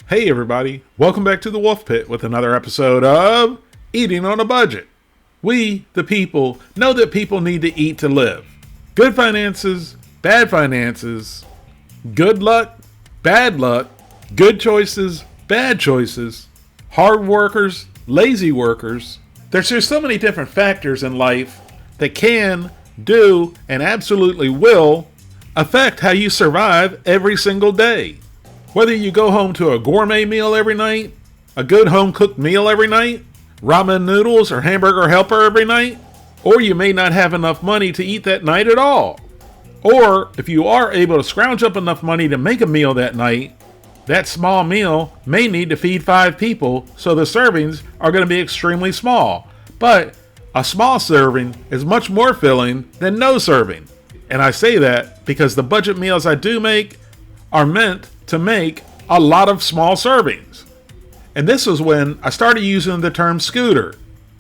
Hey everybody, welcome back to the Wolf Pit with another episode of Eating on a Budget. We, the people, know that people need to eat to live. Good finances, bad finances, good luck, bad luck, good choices, bad choices, hard workers, lazy workers. There's just so many different factors in life that can, do, and absolutely will affect how you survive every single day. Whether you go home to a gourmet meal every night, a good home-cooked meal every night, ramen noodles or hamburger helper every night, or you may not have enough money to eat that night at all. Or if you are able to scrounge up enough money to make a meal that night, that small meal may need to feed 5 people, so the servings are going to be extremely small. But a small serving is much more filling than no serving. And I say that because the budget meals I do make are meant to make a lot of small servings. And this was when I started using the term scooter,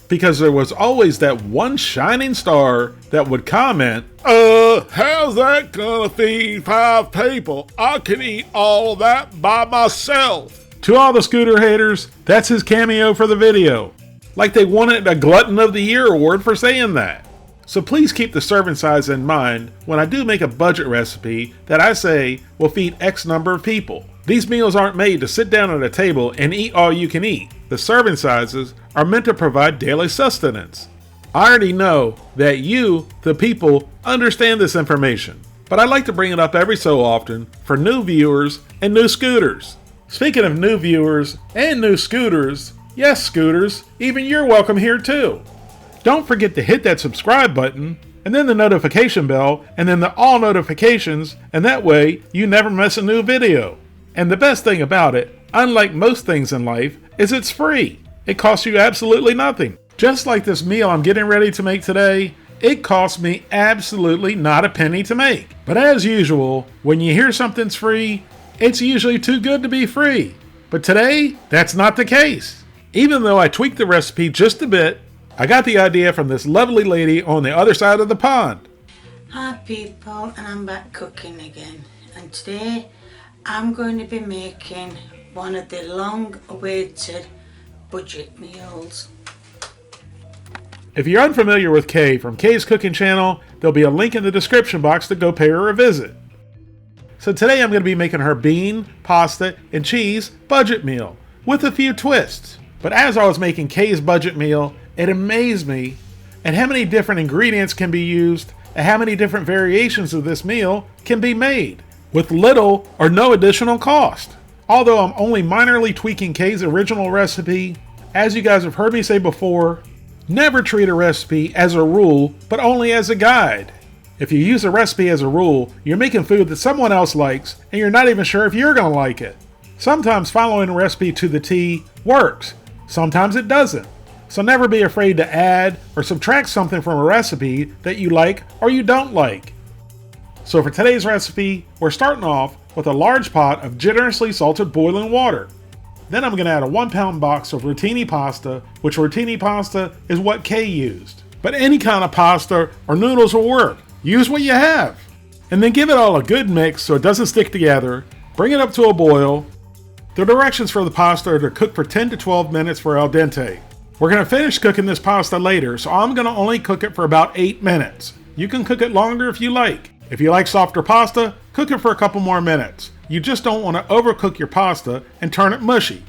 because there was always that one shining star that would comment, how's that gonna feed 5 people? I can eat all of that by myself. To all the scooter haters, that's his cameo for the video. Like they wanted a Glutton of the Year award for saying that. So please keep the serving size in mind when I do make a budget recipe that I say will feed X number of people. These meals aren't made to sit down at a table and eat all you can eat. The serving sizes are meant to provide daily sustenance. I already know that you, the people, understand this information, but I like to bring it up every so often for new viewers and new scooters. Speaking of new viewers and new scooters, yes scooters, even you're welcome here too. Don't forget to hit that subscribe button, and then the notification bell, and then the all notifications, and that way you never miss a new video. And the best thing about it, unlike most things in life, is it's free. It costs you absolutely nothing. Just like this meal I'm getting ready to make today, it costs me absolutely not a penny to make. But as usual, when you hear something's free, it's usually too good to be free. But today, that's not the case. Even though I tweaked the recipe just a bit, I got the idea from this lovely lady on the other side of the pond. Hi people, and I'm back cooking again. And today I'm going to be making one of the long-awaited budget meals. If you're unfamiliar with Kay from Kay's Cooking Channel, there'll be a link in the description box to go pay her a visit. So today I'm going to be making her bean, pasta, and cheese budget meal with a few twists. But as I was making Kay's budget meal, it amazed me at how many different ingredients can be used and how many different variations of this meal can be made with little or no additional cost. Although I'm only minorly tweaking Kay's original recipe, as you guys have heard me say before, never treat a recipe as a rule, but only as a guide. If you use a recipe as a rule, you're making food that someone else likes and you're not even sure if you're going to like it. Sometimes following a recipe to the T works, sometimes it doesn't. So never be afraid to add or subtract something from a recipe that you like or you don't like. So for today's recipe, we're starting off with a large pot of generously salted boiling water. Then I'm going to add a 1-pound box of rotini pasta, which rotini pasta is what Kay used. But any kind of pasta or noodles will work. Use what you have. And then give it all a good mix so it doesn't stick together. Bring it up to a boil. The directions for the pasta are to cook for 10 to 12 minutes for al dente. We're going to finish cooking this pasta later, so I'm going to only cook it for about 8 minutes. You can cook it longer if you like. If you like softer pasta, cook it for a couple more minutes. You just don't want to overcook your pasta and turn it mushy.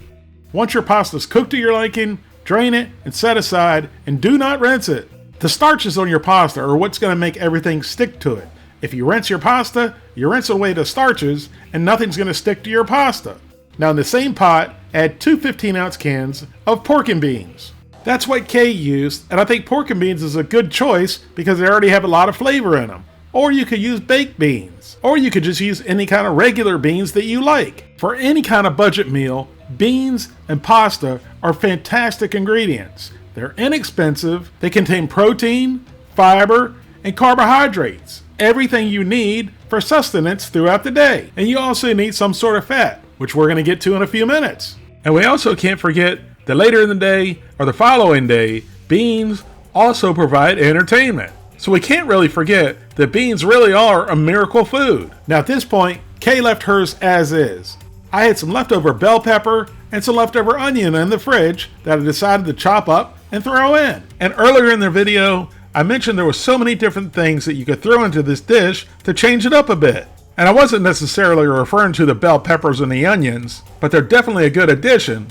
Once your pasta's cooked to your liking, drain it and set aside, and do not rinse it. The starches on your pasta are what's going to make everything stick to it. If you rinse your pasta, you rinse away the starches, and nothing's going to stick to your pasta. Now in the same pot, add 2 15-ounce cans of pork and beans. That's what Kay used, and I think pork and beans is a good choice because they already have a lot of flavor in them. Or you could use baked beans. Or you could just use any kind of regular beans that you like. For any kind of budget meal, beans and pasta are fantastic ingredients. They're inexpensive, they contain protein, fiber, and carbohydrates. Everything you need for sustenance throughout the day. And you also need some sort of fat, which we're going to get to in a few minutes. And we also can't forget that later in the day or the following day, beans also provide entertainment. So we can't really forget that beans really are a miracle food. Now at this point, Kay left hers as is. I had some leftover bell pepper and some leftover onion in the fridge that I decided to chop up and throw in. And earlier in the video, I mentioned there were so many different things that you could throw into this dish to change it up a bit. And I wasn't necessarily referring to the bell peppers and the onions, but they're definitely a good addition.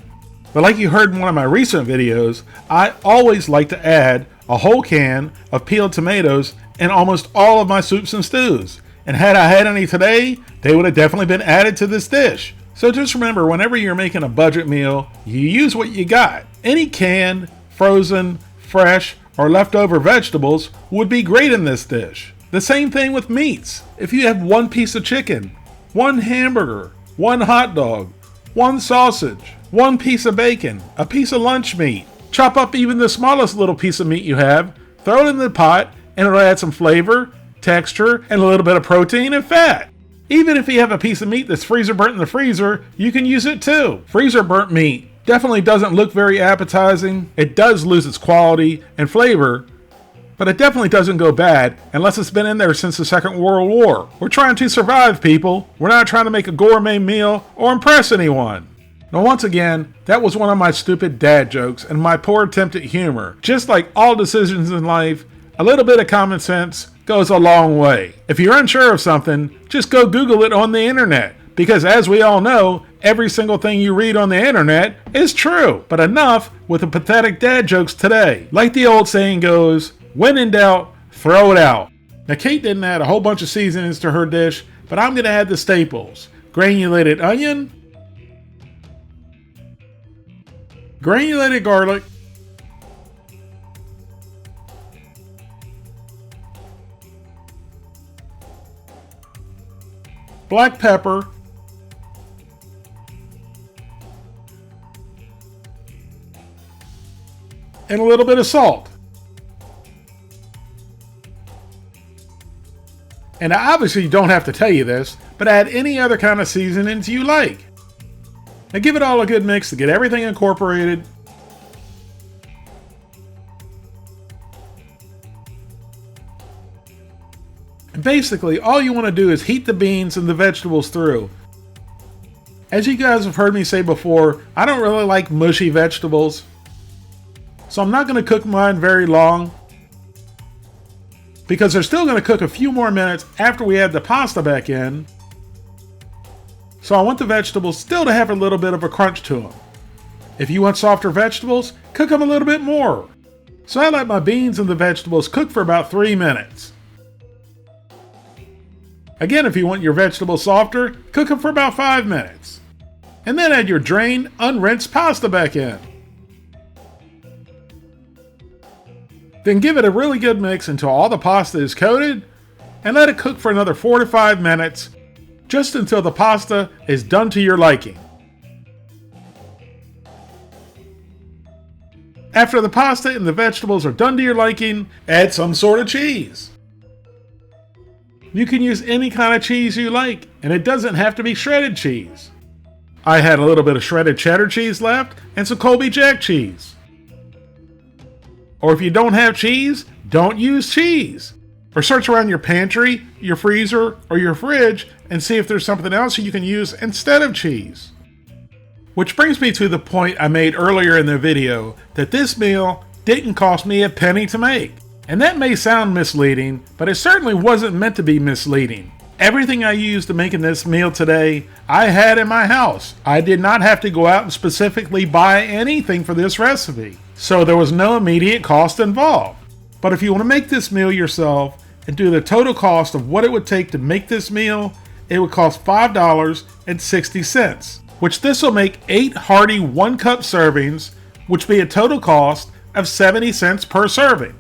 But like you heard in one of my recent videos, I always like to add a whole can of peeled tomatoes in almost all of my soups and stews. And had I had any today, they would have definitely been added to this dish. So just remember, whenever you're making a budget meal, you use what you got. Any canned, frozen, fresh, or leftover vegetables would be great in this dish. The same thing with meats. If you have one piece of chicken, one hamburger, one hot dog, one sausage, one piece of bacon, a piece of lunch meat, chop up even the smallest little piece of meat you have, throw it in the pot, and it'll add some flavor, texture, and a little bit of protein and fat. Even if you have a piece of meat that's freezer burnt in the freezer, you can use it too. Freezer burnt meat definitely doesn't look very appetizing. It does lose its quality and flavor, but it definitely doesn't go bad unless it's been in there since the Second World War. We're trying to survive, people. We're not trying to make a gourmet meal or impress anyone. Now, once again, that was one of my stupid dad jokes and my poor attempt at humor. Just like all decisions in life, a little bit of common sense goes a long way. If you're unsure of something, just go Google it on the internet. Because as we all know, every single thing you read on the internet is true. But enough with the pathetic dad jokes today. Like the old saying goes, when in doubt, throw it out. Now, Kate didn't add a whole bunch of seasonings to her dish, but I'm going to add the staples. Granulated onion, granulated garlic, black pepper, and a little bit of salt. And I obviously don't have to tell you this, but add any other kind of seasonings you like. Now give it all a good mix to get everything incorporated. And basically, all you want to do is heat the beans and the vegetables through. As you guys have heard me say before, I don't really like mushy vegetables. So I'm not going to cook mine very long, because they're still going to cook a few more minutes after we add the pasta back in. So I want the vegetables still to have a little bit of a crunch to them. If you want softer vegetables, cook them a little bit more. So I let my beans and the vegetables cook for about 3 minutes. Again, if you want your vegetables softer, cook them for about 5 minutes. And then add your drained, unrinsed pasta back in. Then give it a really good mix until all the pasta is coated, and let it cook for another 4 to 5 minutes, just until the pasta is done to your liking. After the pasta and the vegetables are done to your liking, add some sort of cheese. You can use any kind of cheese you like, and it doesn't have to be shredded cheese. I had a little bit of shredded cheddar cheese left and some Colby Jack cheese. Or if you don't have cheese, don't use cheese. Or search around your pantry, your freezer, or your fridge and see if there's something else you can use instead of cheese. Which brings me to the point I made earlier in the video, that this meal didn't cost me a penny to make. And that may sound misleading, but it certainly wasn't meant to be misleading. Everything I used to making this meal today, I had in my house. I did not have to go out and specifically buy anything for this recipe. So there was no immediate cost involved. But if you want to make this meal yourself and do the total cost of what it would take to make this meal, it would cost $5.60, which this will make 8 hearty 1-cup servings, which be a total cost of 70 cents per serving.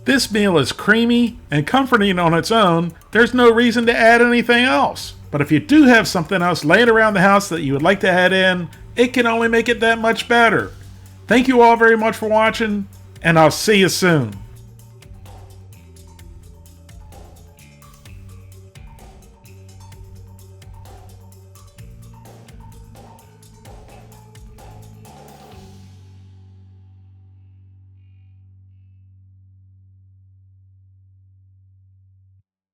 This meal is creamy and comforting on its own. There's no reason to add anything else. But if you do have something else laying around the house that you would like to add in, it can only make it that much better. Thank you all very much for watching, and I'll see you soon.